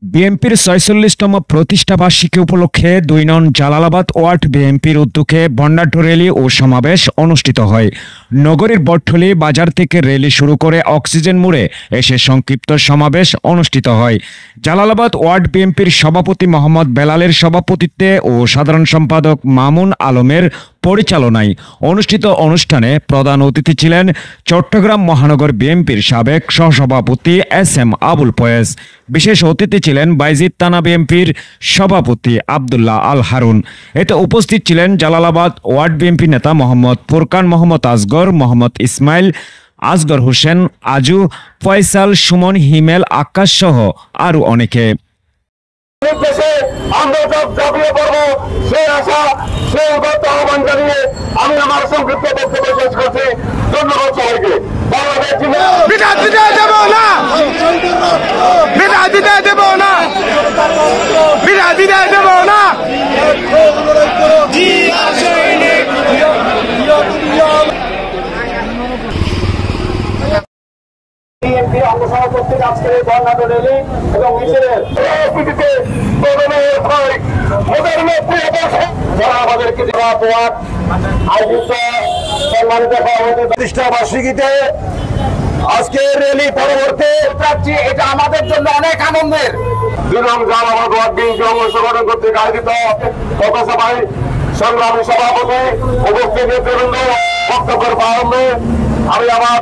বিএনপির ৪৬তম প্রতিষ্ঠাবার্ষিকী উপলক্ষে ২ নং জালালাবাদ ওয়ার্ড বিএনপির উদ্যোগে বর্ণাঢ্য র্যালি ও সমাবেশ অনুষ্ঠিত হয়। নগরীর বটতলী বাজার থেকে র্যালি শুরু করে অক্সিজেন মোড়ে এসে সংক্ষিপ্ত সমাবেশ অনুষ্ঠিত হয়। জালালাবাদ ওয়ার্ড বিএনপির সভাপতি মোহাম্মদ বেলালের সভাপতিত্বে ও সাধারণ সম্পাদক মামুন আলমের পরিচালনায় অনুষ্ঠিত অনুষ্ঠানে প্রধান অতিথি ছিলেন চট্টগ্রাম মহানগর বিএনপির সাবেক সহসভাপতি এস.এম. আবুল ফয়েজ। বিশেষ অতিথি ছিলেন বাইজিদ থানা বিএনপির সভাপতি আব্দুল্লাহ আল হারুন। এতে উপস্থিত ছিলেন জালালাবাদ ওয়ার্ড বিএনপি নেতা মোহাম্মদ ফুরকান, মোহাম্মদ আসগর, মোহাম্মদ ইসমাইল, আসগর হোসেন, আজু, ফয়সাল, সুমন, হিমেল, আকাশ সহ আরও অনেকে। আমি আমার সংক্ষিপ্ত বক্তব্য শেষ করছি। ধন্যবাদ সবাইকে। আজকের এই বর্ণাঢ্য র্যালি এবং মিছিলের প্রতিষ্ঠাবার্ষিকীতে আজকের র্যালি পরবর্তী যাচ্ছি, এটা আমাদের জন্য অনেক আনন্দের। ২ নং জালালাবাদ ওয়ার্ড বিএনপি সংগঠন কর্তৃক আয়োজিত পথসভায় সংগ্রামী সভাপতি উপস্থিত বক্তব্যের প্রারম্ভে আমি আমার